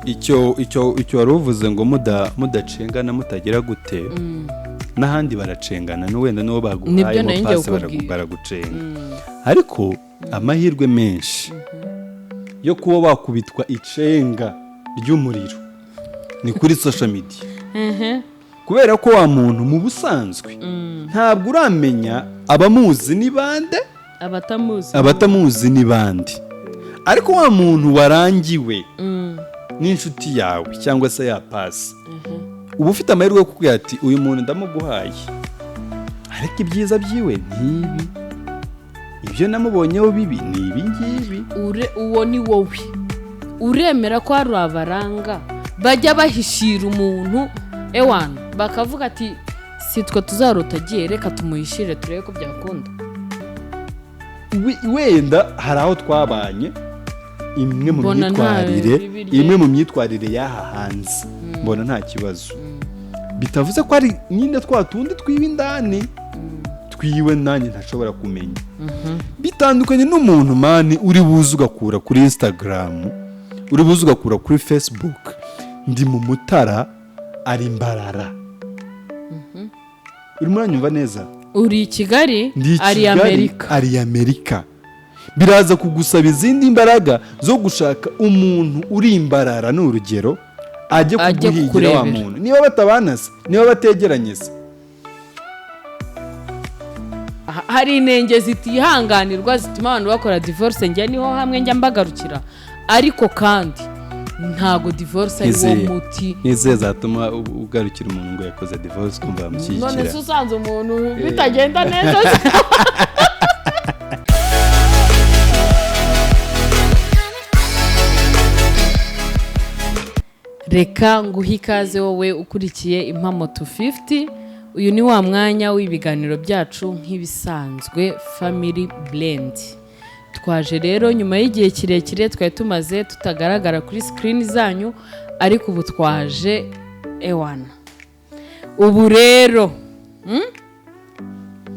icyo wari uvuze ngo mudacengana mutagira gute n'ahandi baracengana n'uwenda n'uwo baguhaye pasi baragucenga ariko amahirwe menshi yo kuba wakubitwa icenga ry'umuriro ni kuri social media kubera ko wa muntu mu busanzwe ntabwo uramenya abamuzi ni bande abatamuzi ni bande ariko wa muntu warangiwe n'inshuti yawe cyangwa se ya pasi uba ufite amahirwe yo kukubwira ati uyu muntu ndamuguhaye ariko ibyiza byiwe ntibi ibyo namubonyeho bibi ni ibi ngibi uwo ni wowe uremera ko hari abaranga bajya bahishira umuntu ewana bakavuga ati sitwe tuzarota agiye reka tumuhishire turebe ko byakunda wenda hari aho twabanye imwe mu myitwarire y'aha hanze mbona nta kibazo bitavuze ko ari nyine twa tundi twiba indani twiwe nanjye ntashobora kumenya bitandukanye n'umuntu mani uri buze ugakura kuri Instagram uri buze ugakura kuri Facebook ndi mu Mutara ari Mbarara urimo uranyumva neza uri i Kigali ari Amerika biraza kugusaba izindi imbaraga zo gushaka umuntu uri Mbarara n'urugero ajye kuguhigira wa muntu niba batabanase niba bategeranye se hari inenge zitihanganirwa zituma abantu bakora divorce njye niho hamwe njya mbagarukira ariko kandi ntago divorce ari wo muti nize zatuma ugarukira umuntu ngo yakoze divorce kumva bamushyigikira none se usanze umuntu bitagenda neza reka nguhe ikaze wowe ukurikiye Impamo 250 uyu ni wa mwanya w'ibiganiro byacu nk'ibisanzwe Family Blend twaje rero nyuma y'igihe kirekire twari tumaze tutagaragara kuri screen zanyu ariko ubu twaje ewana ubu rero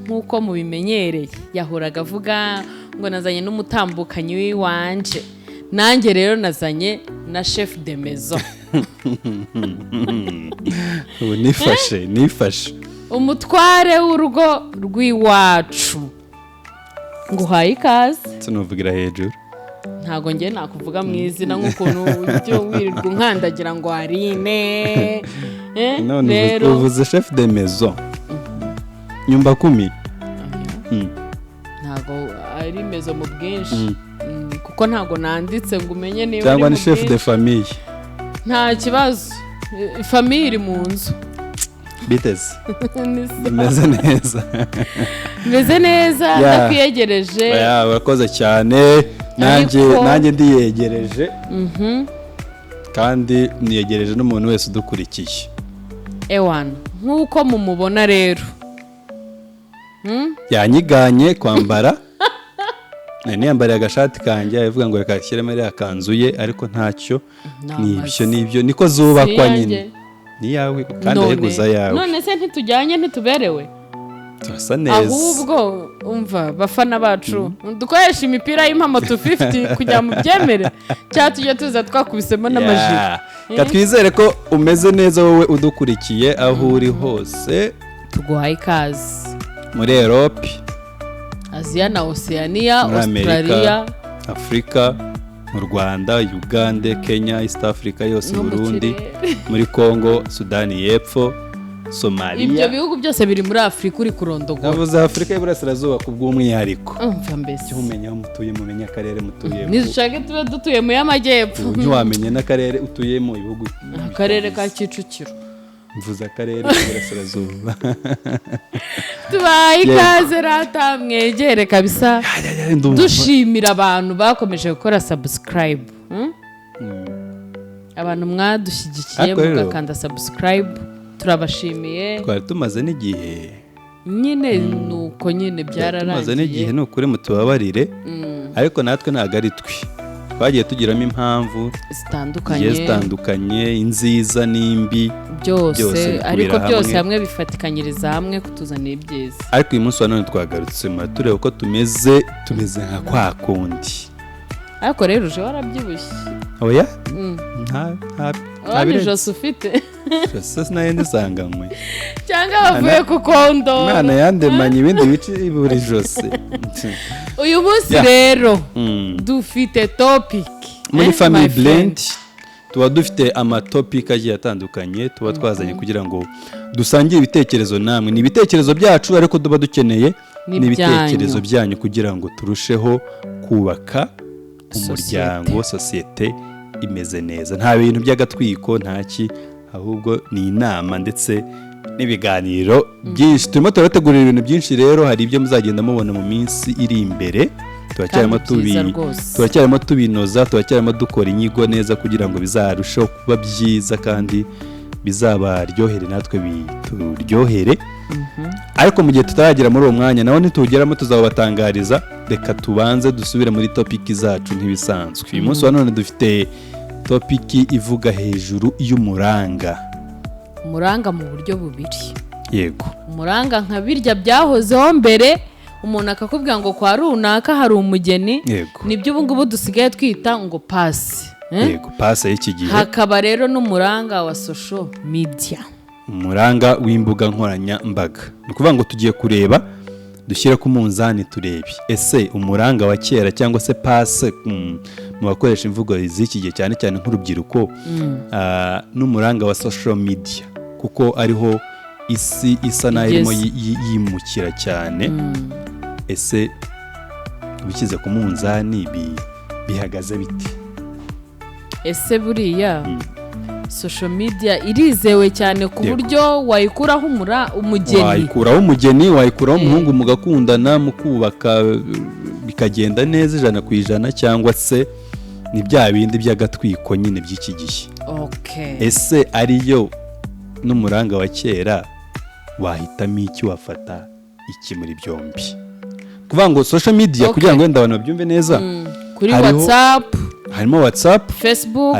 nk'uko mubimenyereye yahoraga avuga ngo nazanye n'umutambukanyi w'iwanje nanjye rero nazanye na chef de maison ubu nifashe umutware w'urugo rw'iwacu nguhaye ikaze tunuvugira hejuru ntago njye nakuvuga mu izina nk'ukuntu ujya wirirwa unkandagira ngo Arine none uvuze chef de maison nyumba 10 ntago ari maison mu bwinshi kuko ntago nanditse ngo umenye niba cyangwa ni chef de famille nta kibazo famille iri mu nzu biteze meze neza ndakwiyegereje urakoze cyane nanjye ndiyegereje kandi niyegereje n'umuntu wese udukurikiye ewana nk'uko mumubona rero yanyiganye kwambara niyambariye agashati kanjye avuga ngo reka ashyiremo iriya kanzu ye ariko ntacyo nibyo niko zubakwa nyine ni yawe kandi aheguza yawe none se ntitujyanye ntituberewe turasa neza ahubwo umva bafana bacu dukoresha imipira y'Impamo 250 kugira mu byemere cyangwa tujye tuza twakubisemo n'amajiri katwizere ko umeze neza wowe udukurikiye aho uri hose tuguhaye ikaze muri Europe Asia na Oceania Australia Afrika mu Rwanda Uganda Kenya East Africa yose Burundi muri Congo Sudani y'Epfo Somalia ibyo bihugu byose biri muri Afrika uri kurondogora navuze Afrika y'Iburasirazuba kubw'umwihariko umva mbese cyo umenya aho mutuye mumenya akarere mutuyemo nizishake tube dutuye mu y'amajyepfo ntiwamenye n'akarere utuyemo ibihugu akarere ka Kicukiro mvuze akarere k'Iburasirazuba tubaye ikaze rata mwegere kabisa dushimira abantu bakomeje gukora subscribe abantu mwadushyigikiye mugakanda subscribe turabashimiye twari tumaze n'igihe nyine nuko nyine byararangiye tumaze n'igihe n'ukuri mutubabarire ariko natwe ntabwo ari twe twagiye tugiramo impamvu zitandukanye inziza n'imbi byose ariko byose hamwe bifatikanyiriza hamwe kutuzanira ibyiza ariko uyu munsi wa none twagarutse tureba uko tumeze nka kwa kundi ariko rero uje warabyibushye. oya nta birenze ufite jose sinayende usanganywe cyangwa bavuye ku kondo mwana yandemanye ibindi bice buri jose. uyu munsi rero dufite topic muri family blend. tuba dufite amatopika agiye atandukanye tuba twazanye kugira ngo dusangire ibitekerezo namwe. ni ibitekerezo byacu ariko tuba dukeneye n'ibitekerezo byanyu kugira ngo turusheho kubaka umuryango, sosiyete imeze neza. nta bintu by'agatwiko ntaki, ahubwo ni inama ndetse n'ibiganiro byinshi. turimo turategurira ibintu byinshi rero, hari ibyo muzagenda mubona mu minsi iri imbere. turacyarimo tubinoza, turacyarimo dukora inyigo neza kugira ngo bizarusheho kuba byiza kandi bizabaryohere natwe bituryohere. ariko mu gihe tutaragera muri uwo mwanya naho nitugeramo tuzabatangariza. reka tubanze dusubire muri topiki zacu nk'ibisanzwe. uyu munsi wa none dufite topiki ivuga hejuru y'umuranga. umuranga mu buryo bubiri. yego, umuranga nka birya byahozeho mbere, umuntu akakubwira ngo kwa runaka hari umugeni. nibyo ubu ngubu dusigaye twita ngo pasi. yego, pasi y'iki gihe. hakaba rero n'umuranga wa social media, umuranga w'imbuga nkoranyambaga. ni ukuvuga ngo tugiye kureba, dushyire ku munzani turebe ese umuranga wa kera cyangwa se pasi mu bakoresha imvugo z'iki gihe cyane cyane nk'urubyiruko, n'umuranga wa social media, kuko ariho isi isa naho irimo yimukira cyane. ese bishyize ku munzani bihagaze biti? ese buriya social media irizewe cyane ku buryo wayikuraho umugeni, wayikuraho umuhungu mugakundana mukubaka bikagenda neza 100%, cyangwa se ni bya bindi by'agatwiko nyine by'iki gihe? ese ariyo n'umuranga wa kera, wahitamo iki, wafata iki muri byombi? kuvuga ngo social media kugira ngo wenda abantu babyumve neza, kuri WhatsApp harimo WhatsApp, Facebook,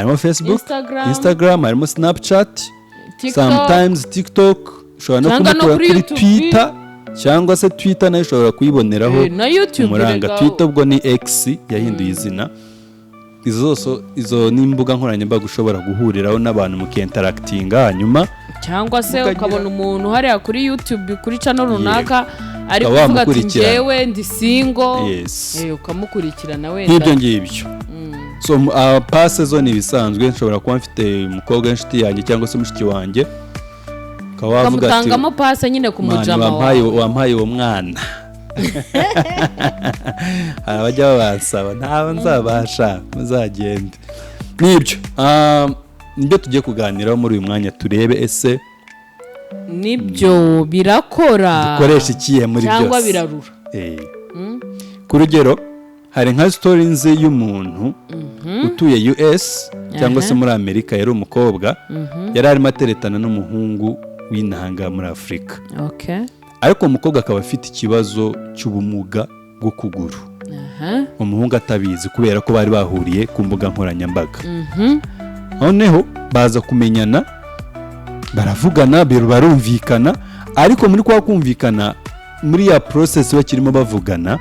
Instagram, harimo Snapchat, sometimes TikTok, ushobora no kumukura kuri Twitter, cyangwa se Twitter nayo ushobora kuyiboneraho umuranga. Twitter ubwo ni X yahinduye izina. izo ni imbuga nkoranyambaga ushobora guhuriraho n'abantu mukinteractinga, hanyuma cyangwa se ukabona umuntu hariya kuri YouTube kuri channel runaka ari kuvuga ati njyewe ndi single, ukamukurikirana wenda nk'ibyo ngibyo. so pase zo ni ibisanzwe. nshobora kuba mfite umukobwa w'inshuti yanjye cyangwa se mushiki wanjye, ukaba wavuga ati ukamutangamo pase nyine ku mujama wampaye uwo mwana. hari abajya babansaba, ntabwo nzabasha, muzagende. nibyo nibyo tugiye kuganiraho muri uyu mwanya, turebe ese nibyo birakora, dukoresha ikihe muri byose cyangwa birarura. ku rugero, hari nka story nzi y'umuntu utuye US cyangwa se muri Amerika, yari umukobwa yari arimo ateretana n'umuhungu w'inahanga muri Afurika. ariko umukobwa akaba afite ikibazo cy'ubumuga bwo kuguru, umuhungu atabizi kubera ko bari bahuriye ku mbuga nkoranyambaga. noneho baza kumenyana, baravugana, barumvikana, ariko muri kwa kumvikana, muri ya process bakirimo bavugana,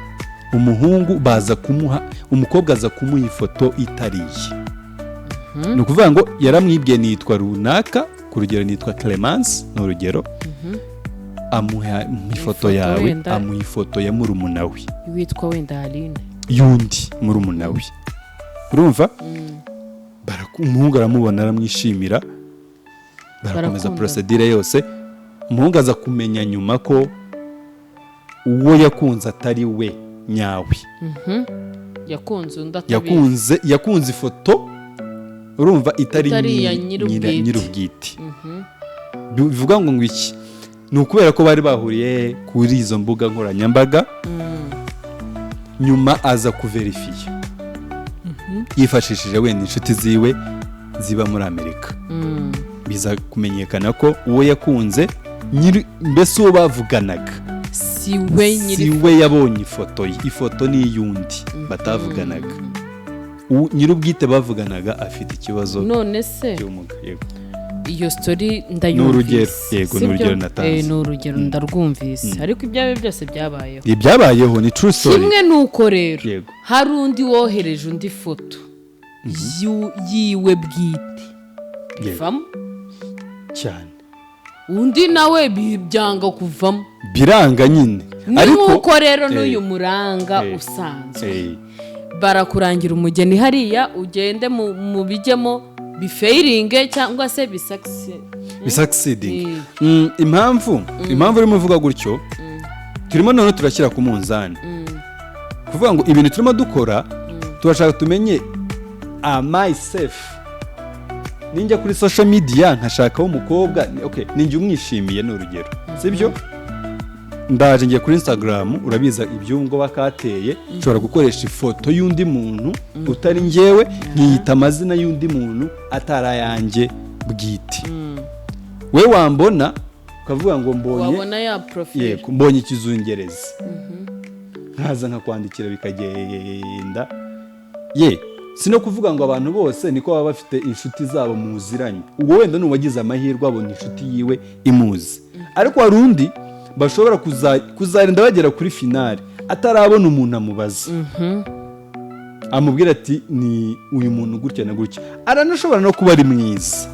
umuhungu baza kumuha, umukobwa aza kumuha ifoto itariye. ni ukuvuga ngo yaramwibwiye nitwa runaka, ku rugero nitwa Clemence, ni urugero, amuha ifoto yawe, amuha ifoto ya murumuna we witwa wenda Aline, yundi murumuna we. urumva? umuhungu aramubona, aramwishimira, barakomeza procedure yose. umuhungu aza kumenya nyuma ko uwo yakunze atari we nyawe. yakunze ifoto, urumva, itari nyir'ubwite. bivuga ngo iki? ni ukubera ko bari bahuriye kuri izo mbuga nkoranyambaga. nyuma aza kuverifiya, yifashishije wenda inshuti ziwe ziba muri Amerika. biza kumenyekana ko uwo yakunze mbese uwo bavuganaga si we yabonye ifoto ni iy'undi batavuganaga. nyir'ubwite bavuganaga afite ikibazo none se cy'ubumuga. iyo story ndayumvise yego ni urugero natanze ni urugero ndarwumvise ariko ibyawe byose byabayeho ibyabayeho ni true story kimwe nuko rero hari undi wohereje undi foto yiwe bwite bivamo cyane undi nawe byanga kuvamo biranga nyine ariko rero n'uyu muranga usanzwe barakurangira umugeni hariya ugende mu bijyemo bifeiringe cyangwa se bisakisidingi impamvu urimo uvuga gutyo turimo none turashyira ku munzani kuvuga ngo ibintu turimo dukora turashaka tumenye myself ninjya kuri social media nkashakaho umukobwa ninjye umwishimiye ni urugero sibyo ndaje ngiye kuri Instagram urabiza ibyungo bakateye nshobora gukoresha ifoto y'undi muntu utari njyewe nkiyita amazina y'undi muntu atarayanjye bwite we wambona ukavuga ngo mbonye ikizungereza nkaza nkakwandikira bikagenda si no kuvuga ngo abantu bose niko baba bafite inshuti zabo muziranye ubwo wenda n'uwagize amahirwe abona inshuti yiwe imuzi ariko hari undi bashobora kuzarinda bagera kuri finale atarabona umuntu amubaza amubwira ati ni uyu muntu gutya na gutya aranashobora no kuba ari mwiza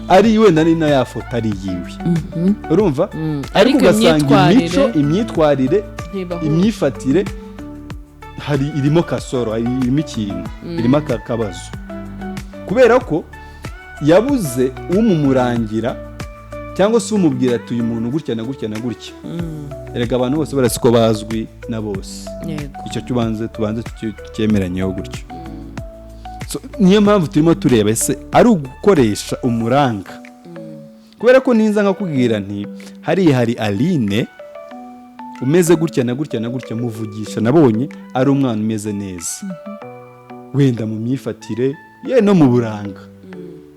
ari wenda ni na ya foto ari yiwe urumva ariko ugasanga imico imyitwarire imyifatire irimo kasoro irimo ikintu irimo akabazo kubera ko yabuze umumurangira cyangwa se umubwira ati uyu muntu gutya na gutya na gutya erega abantu bose barasi ko bazwi na bose icyo tubanze tucyemeranyeho gutyo niyo mpamvu turimo tureba ese ari ugukoresha umuranga kubera ko ninza nkakubwira nti hari Aline umeze gutya na gutya na gutya muvugisha nabonye ari umwana umeze neza wenda mu myifatire ye no mu buranga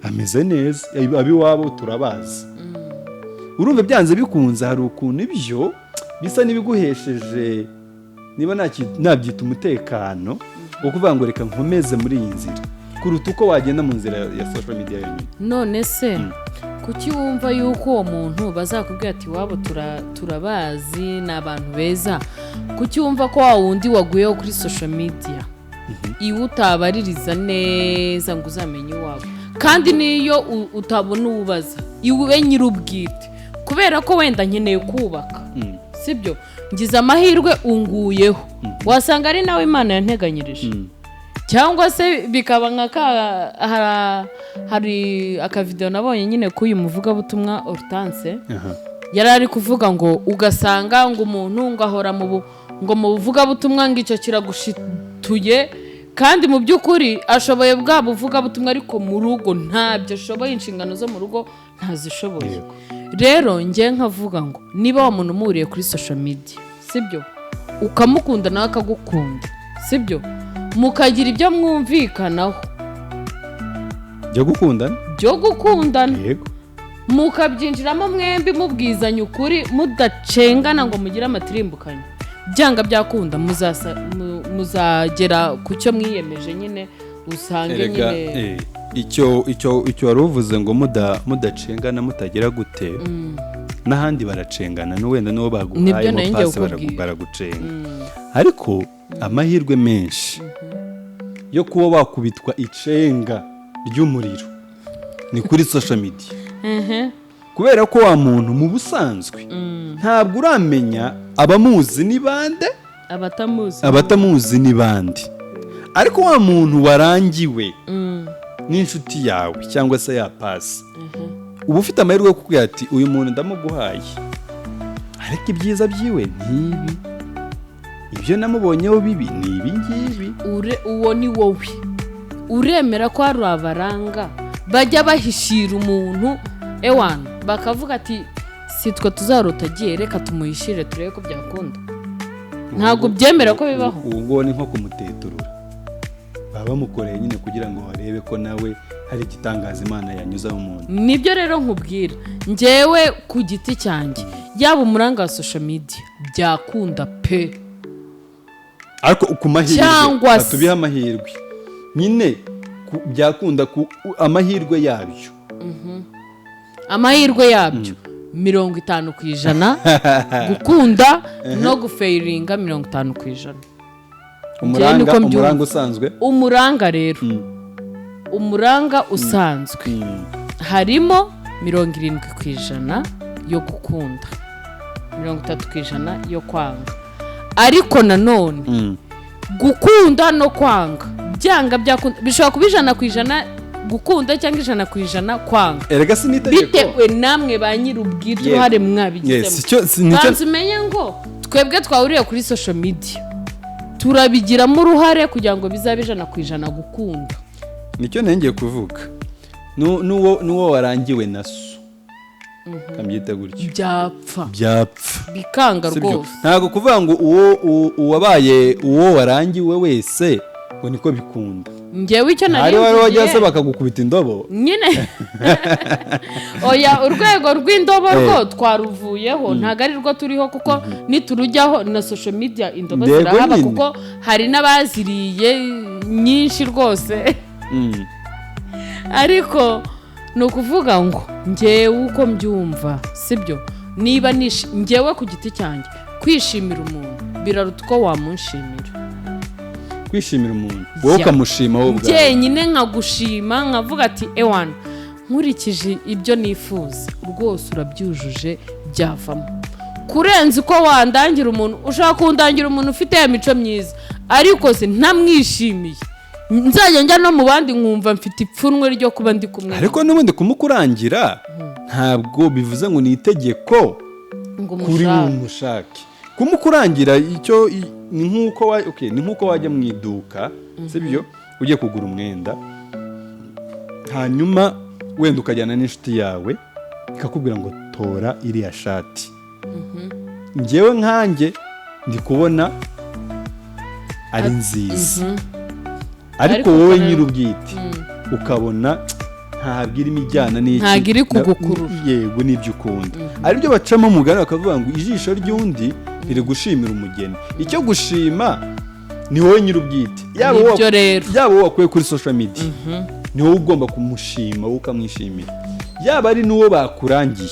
ameze neza abiwabo turabazi urumva byanze bikunze hari ukuntu ibyo bisa n'ibiguhesheje niba nabyita umutekano wo kuvuga ngo reka nkomeze muri iyi nzira kuruta uko wagenda mu nzira ya social media yonyine none se kuki wumva yuko uwo muntu bazakubwira ati wabo turabazi ni abantu beza kuki wumva ko wa wundi waguyeho kuri social media iwe utabaririza neza ngo uzamenye iwabo kandi niyo utabona uwubaza iwe nyir'ubwite kubera ko wenda nkeneye kubaka sibyo ngize amahirwe unguyeho wasanga ari nawe Imana yanteganyirije cyangwa se bikaba hari akavideo nabonye nyine k'uyu muvugabutumwa Hortense yari ari kuvuga ngo ugasanga ngo umuntu ngo ahora ngo mu buvugabutumwa ngo icyo kiragushituye kandi mu by'ukuri ashoboye bwa buvugabutumwa ariko mu rugo ntabyo ashoboye inshingano zo mu rugo ntazishoboye rero njye nkavuga ngo niba wa muntu umuriye kuri social media sibyo ukamukunda nawe akagukunda sibyo mukagira ibyo mwumvikanaho byo gukundana mukabyinjiramo mwembi mubwizanya ukuri mudacengana ngo mugire amatirimbukanye byanga byakunda muzagera ku cyo mwiyemeje nyine usange nyine icyo wari uvuze ngo mudacengana mutagira gute n'ahandi baracengana n'uwenda n'uwo baguhayemo pasi baragucenga ariko amahirwe menshi yo kuba wakubitwa icenga ry'umuriro ni kuri social media kubera ko wa muntu mu busanzwe ntabwo uramenya abamuzi ni bande abatamuzi ni bande ariko wa muntu warangiwe n'inshuti yawe cyangwa se ya pasi uba ufite amahirwe yo kukubwira ati uyu muntu ndamuguhaye ariko ibyiza byiwe n'ibi ibyo namubonyeho bibi ni ibi ngibi uwo ni wowe uremera ko hari abaranga bajya bahishira umuntu ewana bakavuga ati sitwe tuzarota agiye reka tumuhishire turebe ko byakunda ntabwo byemera ko bibaho ubwo ni nko kumuteturura baba bamukoreye nyine kugira ngo barebe ko nawe hari igitangaza Imana yanyuzaho umuntu nibyo rero nkubwira njyewe ku giti cyanjye yaba umuranga wa social media byakunda pe ariko ku mahirwe atubiha amahirwe nyine byakunda ku amahirwe yabyo amahirwe yabyo 50%, gukunda no gufeiringa 50%. umuranga usanzwe, umuranga rero umuranga usanzwe harimo 70% yo gukunda, 30% yo kwanga. Ariko nanone gukunda no kwanga byanga byakunda bishobora kuba 100% gukunda cyangwa 100% kwanga. Erega si nitegeko bitewe namwe ba nyir'ubwite uruhare mwabigizemo. Banzumenye ngo twebwe twahuriye kuri social media turabigiramo uruhare kugira ngo bizabe 100% gukunda. Nicyo nengeye kuvuga. Nuwo warangiwe na so kambyita gutyo byapfa bikanga rwose. Ntago kuvuga ngo uwabaye uwo warangiwe wese ngo niko bikunda. Ngewe icyo nari ari wari wajyase bakagukubita indobo nyine oya urwego rw'indobo rwo twaruvuyeho ntago ari rwo turiho kuko niturujyaho na social media indobo zirahaba kuko hari n'abaziriye nyinshi rwose. Ariko no kuvuga ngo ngewe uko mbyumva sibyo, niba ngewe ku giti cyanjye kwishimira umuntu biraruta uko wamunshimira. Kwishimira umuntu wowe ukamushima wowe ubwawe njyenyine nkagushima nkavuga ati ewana nkurikije ibyo nifuza rwose urabyujuje byavamo. Kurenza uko wandangira umuntu, ushaka kundangira umuntu ufite ya mico myiza ariko se ntamwishimiye, nzajya njya no mu bandi nkumva mfite ipfunwe ryo kuba ndi kumwe. Ariko n'ubundi kumukurangira ntabwo bivuze ngo ni itegeko kuri umushake. Kumukurangira icyo ni nkuko wajya mu iduka sibyo ugiye kugura umwenda hanyuma wenda ukajyana n'inshuti yawe ikakubwira ngo tora iriya shati. Ngewe nkanjye ndi kubona ari nziza ariko wowe nyir'ubwite ukabona ntabwo irimo ijyana n'iki, ntabwo iri kugukurura yego n'ibyo ukunda. Aribyo bacamo umugani bakavuga ngo ijisho ry'undi riri gushimira umugeni. Icyo gushima ni wowe nyir'ubwite, yaba wowe wakuye kuri social media ni wowe ugomba kumushima wowe ukamwishimira, yaba ari n'uwo bakurangiye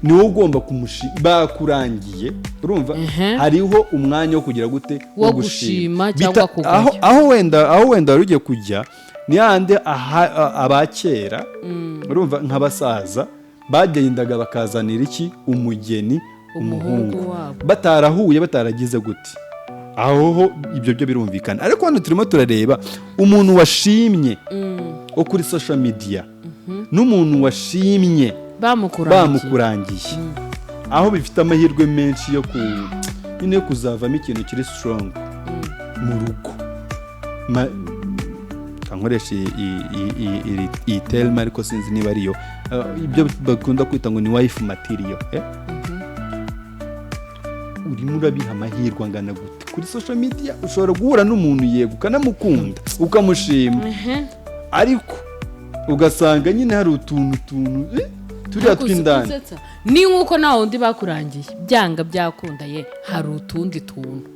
ni wowe ugomba kumushima. Bakurangiye urumva hariho umwanya wo kugira gute wo gushima cyangwa kugaya. aho wenda wari ugiye kujya ni hande abakera urumva nk'abasaza bagendaga bakazanira iki umugeni umuhungu batarahuye bataragize gute, aho ibyo byo birumvikana. Ariko hano turimo turareba umuntu washimye wo kuri social media n'umuntu washimye bamukurangiye aho bifite amahirwe menshi yo nyine kuzavamo ikintu kiri strong mu rugo. Kankoresha iyi term ariko sinzi niba ariyo ibyo bakunda kwita ngo ni wife material. Urimo urabiha amahirwe angana gute kuri social media. Ushobora guhura n'umuntu yego ukanamukunda ukamushima ariko ugasanga nyine hari utuntu turiya tw'indani. Ni nkuko nawe undi bakurangiye byanga byakunda hari utundi tuntu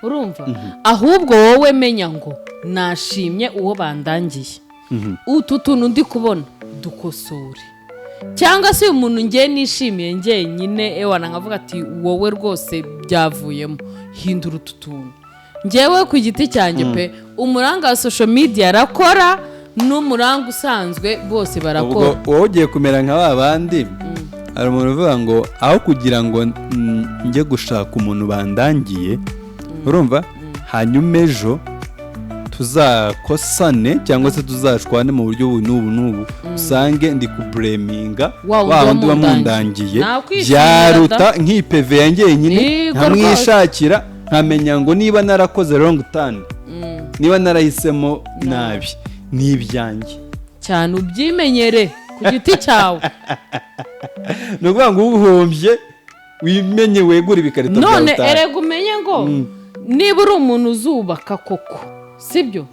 urumva. Ahubwo wowe menya ngo nashimye uwo bandangiye, utu tuntu ndi kubona dukosore. Cyangwa se umuntu ngiye nishimiye njyenyine ewana nkavuga ati wowe rwose byavuyemo hindura utu tuntu. Ngewe ku giti cyanjye pe umuranga wa social media arakora n'umuranga usanzwe bose barakora. Wowe ugiye kumera nka babandi hari umuntu uvuga ngo aho kugira ngo njye gushaka umuntu bandangiye urumva hanyuma ejo tuzakosane cyangwa se tuzashwane mu buryo n'ubu usange ndi kubreminga wa wundi wamundangiye byaruta nk'ipeve yanjye nyine nkamwishakira nkamenya ngo niba narakoze wrong turn niba narahisemo nabi n'ibyanjye cyane ubyimenyere ku giti cyawe. ni ukuvuga ngo ubuhombye wimenye wegura ibikarito byawe none erega umenye ngo niba uri umuntu uzubaka koko sibyo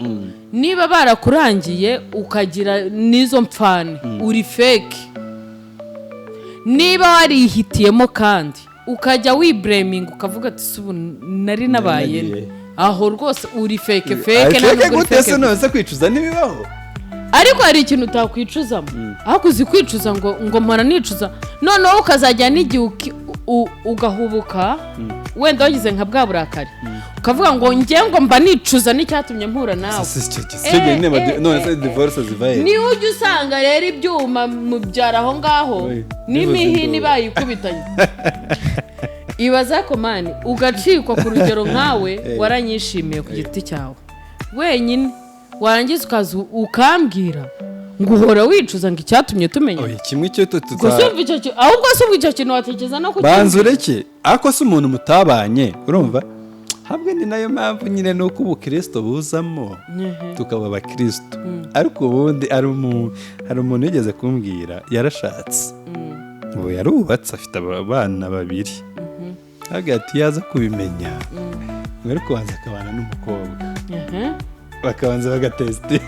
niba barakurangiye ukagira n'izo mpfane uri fake, niba warihitiyemo kandi ukajya wibreminga ukavuga ati subu nari nabaye aho rwose uri fake ntabwo uri fake. None se kwicuza ntibibaho ariko hari ikintu utakwicuzamo aho kuzi kwicuza ngo mpora nicuza noneho ukazajya n'igihe ugahubuka wenda wagize nka bwa burakari ukavuga ngo njye ngo mba nicuza n'icyatumye mpura nawe niwe ujya usanga rero ibyuma mubyara aho ngaho n'imihini bayikubitanye ibaza ko mani ugacikwa ku rugero nkawe waranyishimiye ku giti cyawe wenyine warangiza ukaza ukambwira ngo uhora wicuza ngo icyatumye tumenya kimwe cyo ahubwo si icyo kintu watekereza no kugira banza ureke ariko si umuntu mutabanye urumva hamwe ni nayo mpamvu nyine ni uko ubukristo buzamo tukaba abakristo ariko ubundi hari umuntu yigeze kumbwira yarashatse ubu yarubatse afite abana 2 hagati yaza kubimenya mwere kubanza akabana n'umukobwa bakabanza bagatesite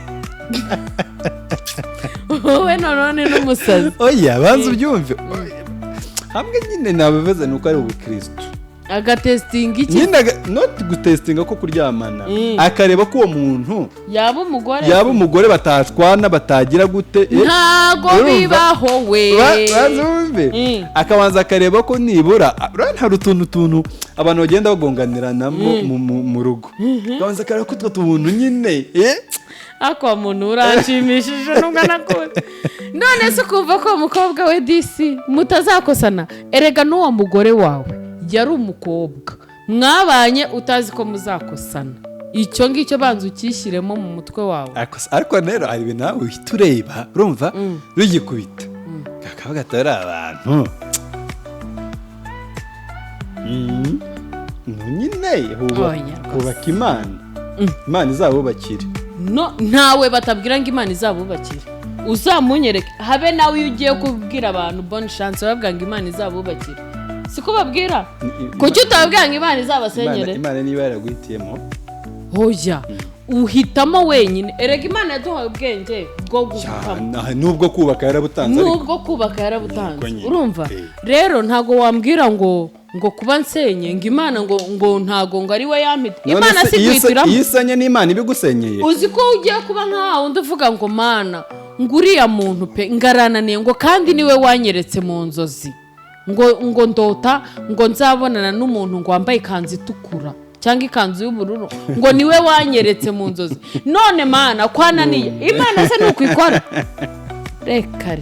wowe none n'umusazi oya banza ubyumve hamwe nyine nabivuze nuko ari ubukristo agatestinga iki nyine not gutestinga ko kuryamana akareba ko uwo muntu yaba umugore batashwana batagira gute ntago bibaho we bazumve akabanza akareba ko nibura hari utuntu abantu bagenda bagonganiranamo mu rugo akabanza akareba ko utwo tuntu nyine akwa muntu uranshimishije nubwo nakora none se kumva ko umukobwa we DC mutazakosana erega n'uwo mugore wawe yari umukobwa mwabanye utazi ko muzakosana icyo ngicyo banza ukishyiremo mu mutwe wawe ariko rero hari ibintu nawe uhita ureba urumva rugikubita kakavuga ati ari abantu nyine hubaka imana izabubakire ntawe batabwira ngo imana izabubakire uzamunyereke habe nawe iyo ugiye kubwira abantu bonne chance babwira ngo imana izabubakire siko babwira kuki utabwira ngo imana izabasengere imana niba yaraguhitiyemo hoya uhitamo wenyine erega imana yaduhaye ubwenge bwo guhitamo nubwo kubaka yarabutanze urumva rero ntago wambwira ngo kuba nsenye ngo imana ngo ntago ngo ari we yampita imana si kwihitiramo iyo isanye n'imana ibigusenyeye uzi ko ugiye kuba nkaho undi uvuga ngo mana ngo uriya muntu pe ngarananiye ngo kandi niwe wanyeretse mu nzozi ngo ndota ngo nzabonana n'umuntu ngo wambaye ikanzu itukura cyangwa ikanzu y'ubururu ngo niwe wanyeretse mu nzozi none mana kwananiye imana se nukwikora reka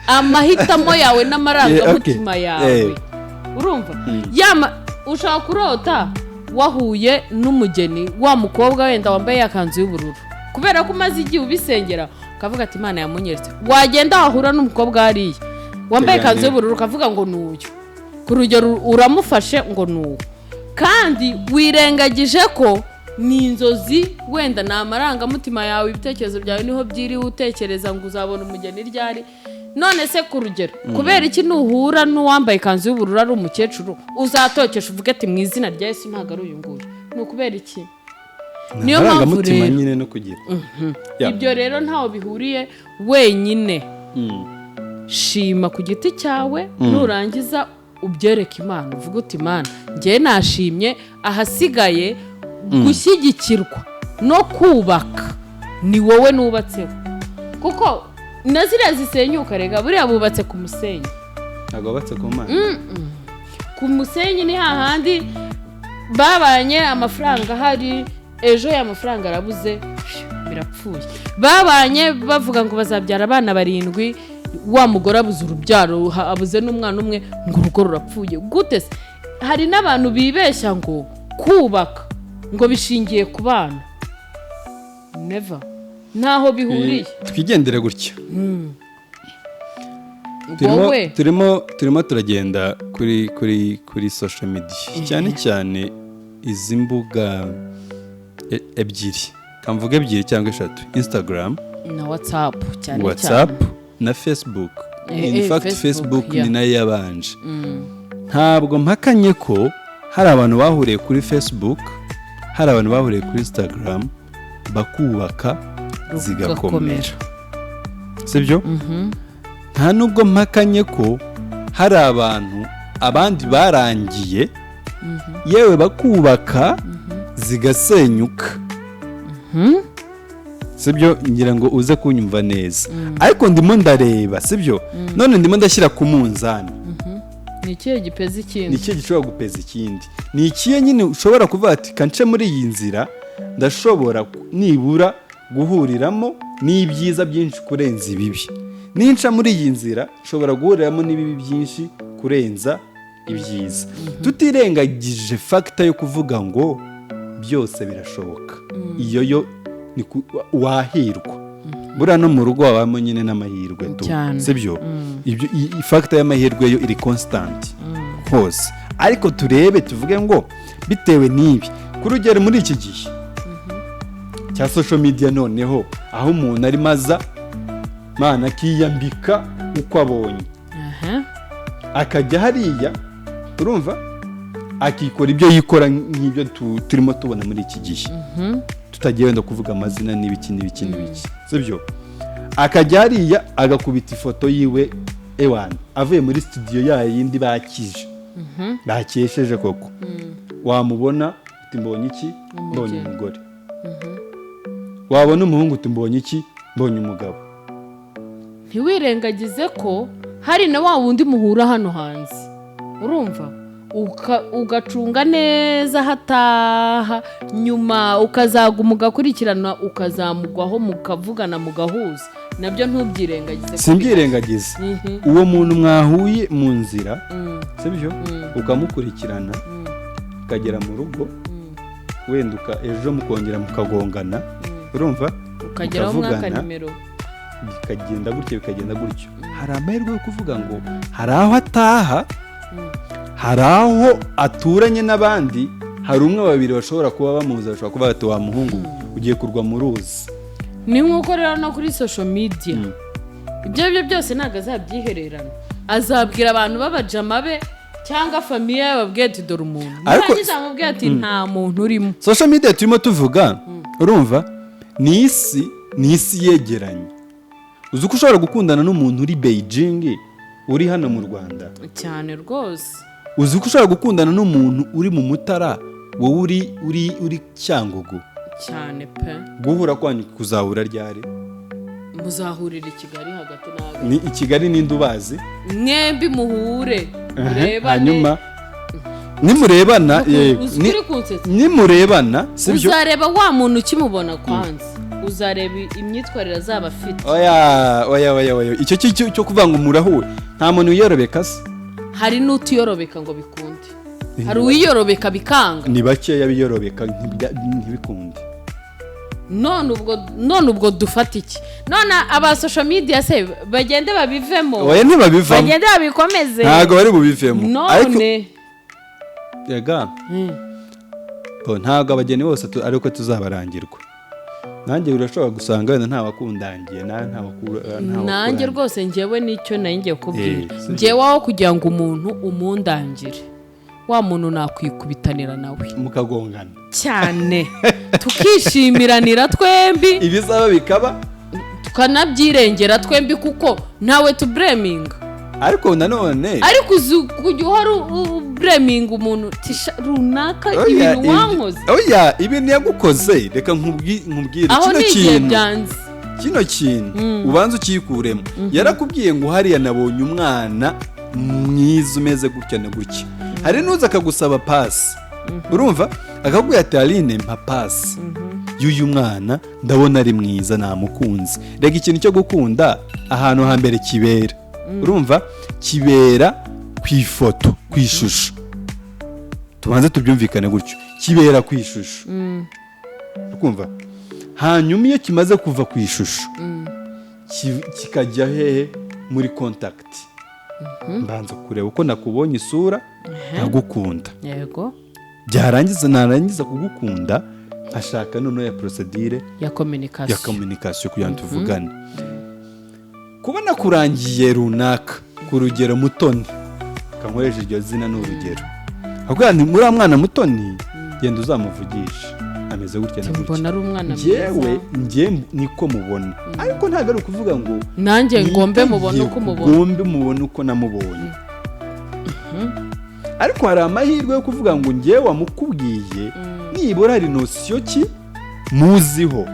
amahitamo yawe n'amarangamutima yawe urumva ushaka kurota wahuye n'umugeni wa mukobwa wenda wambaye akanzu y'ubururu kubera ko umaze igihe ubisengera ukavuga ati imana yamunyeretse wagenda wahura n'umukobwa hariya wambaye ikanzu y'ubururu ukavuga ngo n'uyu ku rugero uramufashe ngo n'uwo kandi wirengagije ko ni inzozi wenda ni amarangamutima yawe ibitekerezo byawe niho byiriwe utekereza ngo uzabona umugeni ryari none se ku rugero kubera iki nuhura n'uwambaye ikanzu y'ubururu ari umukecuru uzatokesha uvuge ati mu izina rya Yesu ntabwo ari uyu nguyu ni ukubera iki niyo mpamvu rero nyine no kugira ibyo rero ntaho bihuriye wenyine shima ku giti cyawe nurangiza ubyereke imana uvuga uti imana njye nashimye ahasigaye gushyigikirwa no kubaka ni wowe nubatseho kuko na ziriya zisenyuka rega buriya bubatse ku musenyi ntabwo bubatse ku mana ku musenyi ni hahandi babanye amafaranga hari ejo ya mafaranga arabuze birapfuye babanye bavuga ngo bazabyara abana 7 wa mugore abuze urubyaro abuze n'umwana umwe ngo urugo rurapfuye gute se hari n'abantu bibeshya ngo kubaka ngo bishingiye ku bana never ntaho bihuriye twigendere gutya turimo turagenda kuri social media cyane izi mbuga ebyiri kamvuga ebyiri cyangwa 3 Instagram na WhatsApp cyane na Facebook in fact Facebook ni nayo yabanje ntabwo mpakanye ko hari abantu bahuriye kuri Facebook hari abantu bahuriye kuri Instagram bakubaka zigakomera sibyo nta nubwo mpakanye ko hari abantu abandi barangiye yewe bakubaka zigasenyuka sibyo ngira ngo uze kunyumva neza ariko ndimo ndareba sibyo none ndimo ndashyira ku munzani ni ikihe gipeza ikindi ni ikihe gishobora gupeza ikindi ni ikihe nyine ushobora kuvuga ati kance muri iyi nzira ndashobora nibura guhuriramo n'ibyiza byinshi kurenza ibibi ninca muri iyi nzira nshobora guhuriramo n'ibibi byinshi kurenza ibyiza tutirengagije fagita yo kuvuga ngo byose birashoboka iyo yo wahirwa buriya no mu rugo wabamo nyine n'amahirwe sibyo fagita y'amahirwe yo iri konsitanti hose ariko turebe tuvuge ngo bitewe n'ibi ku rugero muri iki gihe cya social media noneho aho umuntu arimo aza mana akiyambika uko abonye akajya hariya urumva akikora ibyo yikora nk'ibyo turimo tubona muri iki gihe tutagiye wenda kuvuga amazina n'ibiki sibyo akajya hariya agakubita ifoto yiwe ewana avuye muri studio yindi bakije bakesheje koko wamubona uti mbonye iki mbonye umugore wabona umuhungu uti mbonye iki mbonye umugabo ntiwirengagize ko hari na wa wundi muhura hano hanze urumva ugacunga neza hataha nyuma ukazaguma ugakurikirana ukazamugwaho mukavugana mugahuza nabyo ntubyirengagize simbyirengagize uwo muntu mwahuye mu nzira sibyo ukamukurikirana ukagera mu rugo wenda ejo mukongera mukagongana urumva ukageraho mwaka nimero bikagenda gutyo hari amahirwe yo kuvuga ngo hari aho ataha hari aho aturanye n'abandi hari umwe babiri bashobora kuba bamuzi bashobora kuvuga ati wa muhungu ugiye kurwa mu ruzi ni nk'uko rero no kuri social media ibyo byose ntabwo azabyihererana azabwira abantu b'abajama be cyangwa famiye bababwiye ati dore umuntu ntangiza amubwiye ati nta muntu urimo social media turimo tuvuga urumva ni isi yegeranye uzi ko ushobora gukundana n'umuntu uri Beijing uri hano mu Rwanda cyane rwose uzi ko ushobora gukundana n'umuntu uri mu Mutara wowe uri Cyangugu cyane pe guhura kwanyu kuzahura ryari muzahurira i Kigali hagati nawe ni i Kigali ninde ubazi mwembi muhure hanyuma nimurebana nimurebana sibyo uzareba wa muntu ukimubona kwanza uzareba imyitwarire azaba afite oya icyo cyo kuvuga ngo murahure nta muntu wiyorobeka se hari n'utiyorobeka ngo bikunde hari uwiyorobeka bikanga ni bakeya biyorobeka ntibikunde none ubwo dufata iki none aba social media se bagende babivemo oya ntibabivamo bagende babikomeze ntabwo bari bubivemo none yega ntabwo abageni bose ariko tuzabarangirwa nanjye urashobora gusanga wenda ntawakundangiye nanjye rwose njyewe nicyo ngiye kubwira njyewe aho kugira ngo umuntu umundangire wa muntu nakwikubitanira nawe mukagongana cyane tukishimiranira twembi ibizaba bikaba tukanabyirengera twembi kuko ntawe tubureminga ariko nanone ariko kujya uhora ubureminga umuntu runaka ibintu wankoze oya ibintu yagukoze reka nkubwire kino kintu ubanza ukikuremo yarakubwiye ngo hariya nabonye umwana mwiza umeze gutya na gutya hari n'uza akagusaba pasi urumva akakubwira ati Aline mpa pasi y'uyu mwana ndabona ari mwiza namukunze reka ikintu cyo gukunda ahantu hambere kibera urumva kibera ku ifoto ku ishusho tubanze tubyumvikane gutyo kibera ku ishusho ukumva hanyuma iyo kimaze kuva ku ishusho kikajya hehe muri kontakiti mbanza kureba uko nakubonye isura nkagukunda yego narangiza kugukunda ashaka noneho ya procedure ya communication kugira ngo tuvugane kubona kurangiye runaka ku rugero Mutoni kankoresha iryo zina n'urugero akubwira nti muri mwana Mutoni genda uzamuvugisha ameze gutya na gutya mbona ari umwana mwiza njye niko mubona ariko ntabwo ari ukuvuga ngo nanjye ngombe mubona uko namubonye ariko hari amahirwe yo kuvuga ngo njye wamukubwiye nibura hari nosiyo ki muziho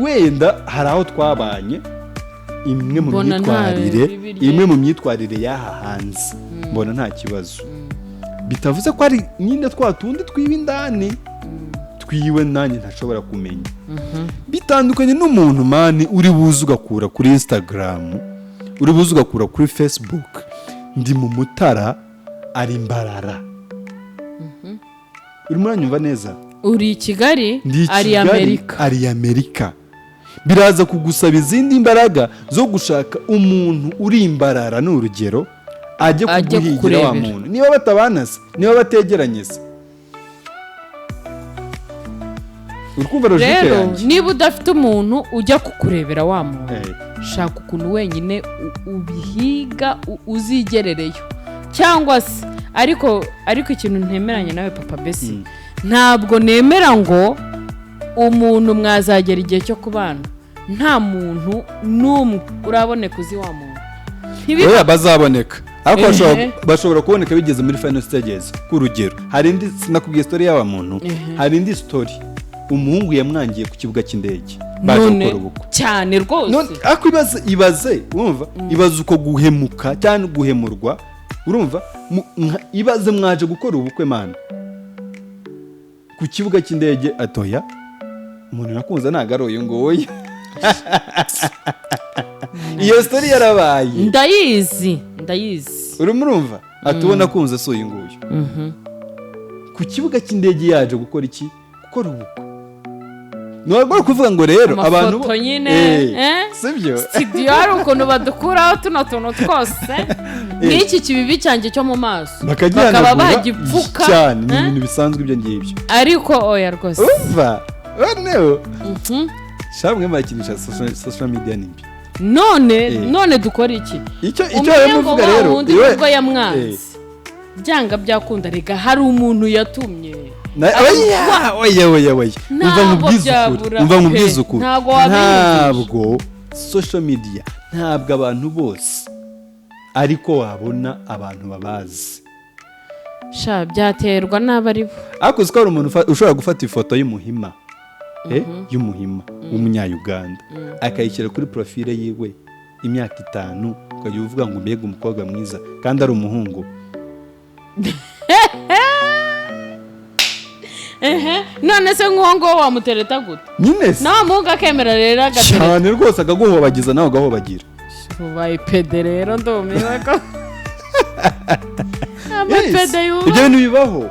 wenda hari aho twabanye imwe mu myitwarire y'aha hanze mbona nta kibazo, bitavuze ko ari nyine twa tundi twiba indani twiwe nanjye ntashobora kumenya. Bitandukanye n'umuntu mani uri buze ugakura kuri Instagram, uri buze ugakura kuri Facebook, ndi mu Mutara ari Mbarara. Urimo uranyumva neza? Uri i Kigali ari Amerika. Biraza kugusaba izindi imbaraga zo gushaka umuntu uri Mbarara n'urugero ajye kuguhigira wa muntu, niba batabanase, niba bategeranye se. Rero niba udafite umuntu ujya kukurebera wa muntu, shaka ukuntu wenyine ubihiga uzigerereyo, cyangwa se ariko ikintu ntemeranye nawe Papa Besi, ntabwo nemera ngo umuntu mwazagera igihe cyo kubana nta muntu n'umwe uraboneka uzi wa muntu. Oya, bazaboneka ariko bashobora kuboneka bigeze muri final stages. K'urugero hari indi sinakubwiye story y'aba muntu, hari indi story umuhungu yamwangiye ku kibuga cy'indege baje gukora ubukwe cyane rwose. Ako ibaze urumva, ibaze uko guhemuka cyane guhemurwa, urumva, ibaze mwaje gukora ubukwe mana ku kibuga cy'indege, atoya umuntu nakunze ntago uyu ngoya. Iyo story yarabaye, ndayizi urumva, atubona kunze so uyu nguyu ku kibuga cy'indege yaje gukora iki, gukora ubukwe. Ntabwo kuvuga ngo rero abantu amafoto nyine sibyo studio hari ukuntu badukuraho tuno tuntu twose n'iki kibibi cyanjye cyo mu maso bakaba bagipfuka cyane, ni ibintu bisanzwe ibyo ngibyo. Ariko oya rwose umva noneho shamwe bakinisha social media nimbi. None dukora iki? Icyo yamuvuga rero ubwo yamwanze byanga byakunda, rega hari umuntu yatumye. Oya umva nkubwiza ukuri, ntabwo social media, ntabwo abantu bose ariko wabona abantu babazi. Byaterwa n'abari bo. Ariko ko hari umuntu ushobora gufata ifoto y'umuhima w'umunya-Uganda akayishyira kuri profile yiwe imyaka 5, ukajya uvuga ngo mbega umukobwa mwiza kandi ari umuhungu. None se nk'uwo wamutereta gute? Nyine se nawe muhungu akemera rero agatereta cyane rwose, akaguhobagiza nawe ugahobagira. Ubaye pede rero ndumiwe ko amapede y'ubu ibyo bintu bibaho.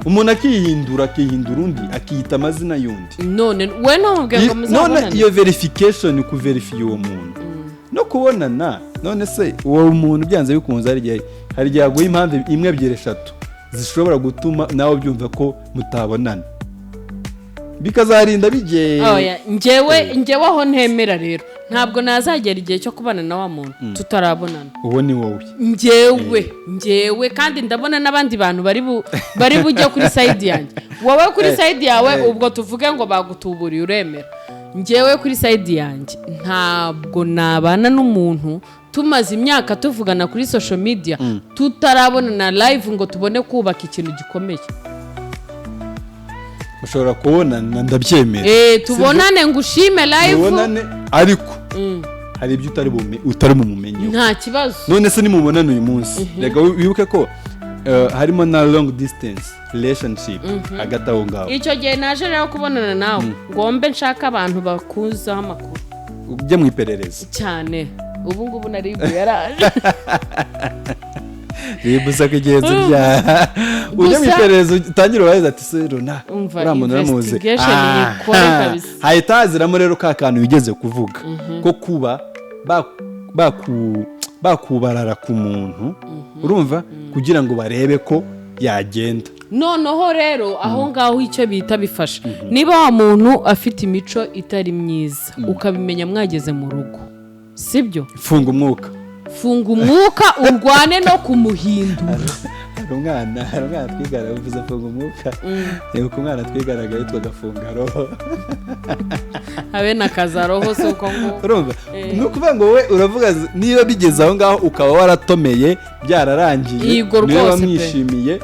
Umuntu akihindura undi akiyita amazina y'undi. None we ntumubwiye ngo muzabonane. None iyo verification kuverifiye uwo muntu no kubonana, none se uwo muntu byanze bikunze hari igihe yaguha impamvu 1, 2, 3 zishobora gutuma nawe byumva ko mutabonana, bikazarinda bigeye. Oya, njyewe aho ntemera rero ntabwo nazagera igihe cyo kubana na wa muntu tutarabonana. Uwo ni wowe. Njyewe kandi ndabona n'abandi bantu bari bujya kuri side yanjye. Wowe kuri side yawe ubwo tuvuge ngo bagutuburiye uremera. Njyewe kuri side yanjye ntabwo nabana n'umuntu tumaze imyaka tuvugana kuri social media tutarabonana live ngo tubone kubaka ikintu gikomeye. Ushobora kubonana ndabyemera, tubonane ngo ushime live, tubonane ariko hari ibyo utari mu mumenyi. Nta kibazo. None se nimubonana uyu munsi, rega wibuke ko harimo na long distance relationship hagati aho ngaho. Icyo gihe naje rero kubonana nawe ngombe nshaka abantu bakuzaho amakuru, ujye mu iperereza cyane. Ubu ngubu naribu yaraje ribuza kigenzi bya ujye mu iperereza utangira ubaza ati se rona uramuntu namuze hayitaziramo rero ka kantu wigeze kuvuga ko kuba bakubarara ku muntu, urumva, kugira ngo barebe ko yagenda. Noneho rero aho ngaho icyo bita bifasha, niba wa muntu afite imico itari myiza ukabimenya mwageze mu rugo, sibyo? Funga umwuka urwane no kumuhindura. Hari umwana twigana uvuze funga umwuka, reba umwana twiganaga yitwaga funga roho. Habe na kazaroho se uko ngo urumva, no kuvuga ngo we uravuga niba bigeze aho ngaho ukaba waratomeye byararangiye, niba mwishimiye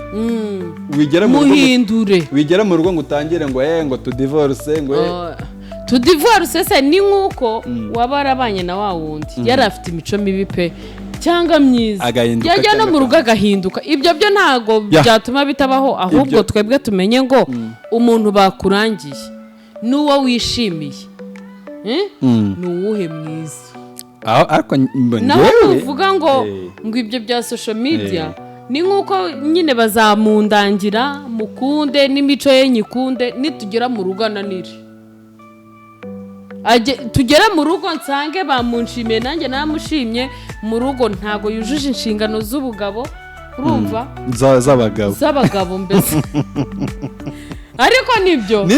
wigera mu rugo ngo utangire ngo ngo tu divorce ngo tudivorce se ni nk'uko waba warabanye na wa wundi yari afite imico mibi pe cyangwa myiza yajya no mu rugo agahinduka, ibyo byo ntago byatuma bitabaho, ahubwo twebwe tumenye ngo umuntu bakurangiye n'uwo wishimiye ni uwuhe mwiza. naho nuvuga ngo ibyo bya social media ni nk'uko nyine bazamundangira mukunde n'imico ye nyikunde, nitugera mu rugo ananire tugere mu rugo nsange bamunshimiye nanjye namushimye, mu rugo ntago yujuje inshingano z'ubugabo, urumva z'abagabo mbese ariko nibyo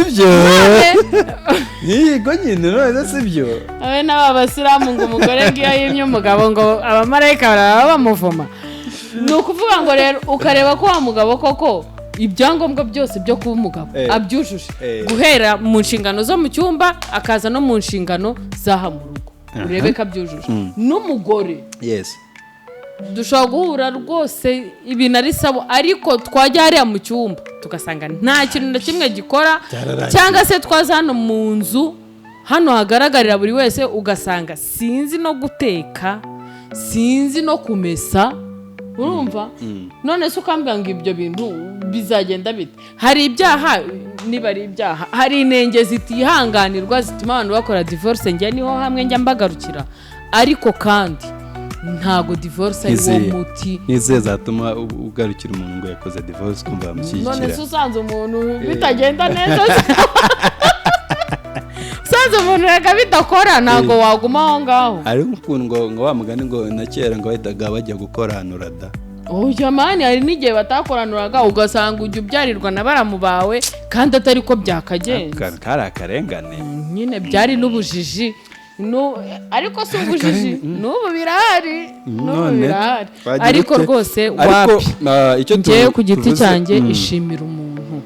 yego nyine none sibyo abe n'aba basilamu ngo umugore ngiyo yimye umugabo ngo abamarayika baraba bamuvuma. Ni ukuvuga ngo rero ukareba ko wa mugabo koko ibyangombwa byose byo kuba umugabo abyujuje, guhera mu nshingano zo mu cyumba akaza no mu nshingano zaha mu rugo urebe ko abyujuje. N'umugore dushobora guhura rwose ibintu ari sabo, ariko twajya hariya mu cyumba tugasanga nta kintu na kimwe gikora, cyangwa se twaza hano mu nzu hano hagaragarira buri wese ugasanga sinzi no guteka, sinzi no kumesa, urumva? None se ukambwira ngo ibyo bintu bizagenda bite? Hari ibyaha, niba ari ibyaha hari inenge zitihanganirwa zituma abantu bakora divorce, njye niho hamwe njya mbagarukira, ariko kandi ntago divorce ari wo muti. Nize zatuma ugarukira umuntu ngo yakoze divorce kumva bamushyigikira. None se usanze umuntu bitagenda neza usanze umuntu reka bidakora ntago waguma aho ngaho. Ari ukuntu ngo wa mugani ngo na kera ngo bahitaga bajya gukoranura da. Jamani hari n'igihe batakoranuraga ugasanga ujya ubyarirwa na baramu bawe kandi atari ko byakagenze. Kari akarengane nyine byari n'ubujiji. Ariko si ubujiji n'ubu birahari, ariko rwose wapi ngewe ku giti cyanjye ishimira umuntu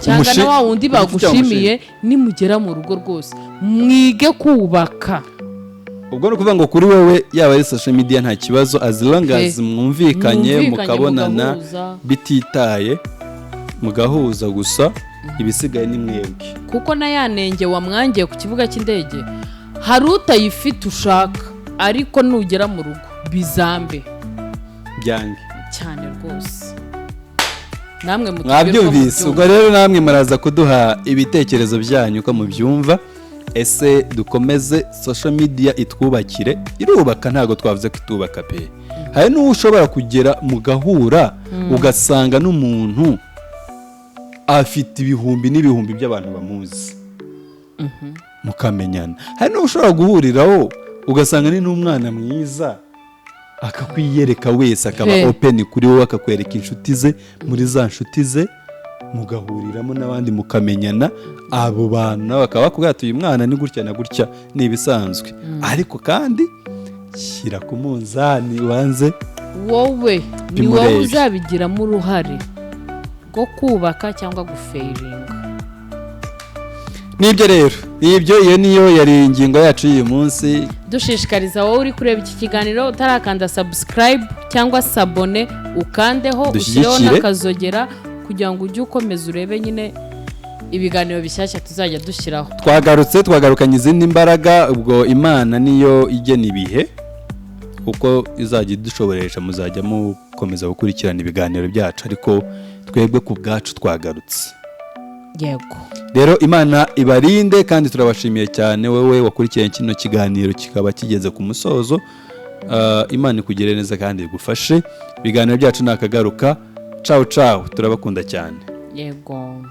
cyangwa na wa wundi bagushimiye, nimugera mu rugo rwose mwige kubaka. ubwo ni ukuvuga ngo kuri wowe yaba ari social media nta kibazo, as long as mwumvikanye mukabonana bititaye mugahuza gusa, ibisigaye ni mwebwe. Kuko na yanenge wamwangiye ku kibuga cy'indege hari utayifite ushaka, ariko nugera mu rugo bizambe byange cyane rwose. Namwe mwabyumvise, ubwo rero namwe muraza kuduha ibitekerezo byanyu uko mubyumva. Ese dukomeze social media itwubakire? Irubaka, ntago twavuze ko itubaka pe. Hari n'uwo ushobora kugera mugahura ugasanga n'umuntu afite ibihumbi n'ibihumbi by'abantu bamuzi mukamenyana. Hari n'uwo ushobora guhuriraho ugasanga ni n'umwana mwiza akakwiyereka wese, akaba open kuri wowe, akakwereka inshuti ze, muri za nshuti ze mugahuriramo n'abandi mukamenyana. Abo bantu bakaba bakubwira ati uyu mwana ni gutya na gutya, ni ibisanzwe. Ariko kandi shyira ku munzani wanze, wowe ni wowe uzabigiramo uruhare rwo kubaka cyangwa gufeiringa. Nibyo rero, iyo niyo yari ingingo yacu y'uyu munsi. Dushishikariza wowe uri kureba iki kiganiro utarakanda subscribe cyangwa sabone, ukandeho ushyireho n'akazogera kugira ngo ujye ukomeza urebe nyine ibiganiro bishyashya tuzajya dushyiraho. Twagarukanye izindi mbaraga, ubwo Imana niyo igena ibihe uko izajya idushoboresha, muzajya mukomeza gukurikirana ibiganiro byacu, ariko twebwe ku bwacu twagarutse. Yego rero Imana ibarinde, kandi turabashimiye cyane wowe wakurikiye kino kiganiro kikaba kigeze ku musozo. Imana ikugire neza kandi igufashe. Ibiganiro byacu nakagaruka. Ciao ciao, turabakunda cyane. Yego.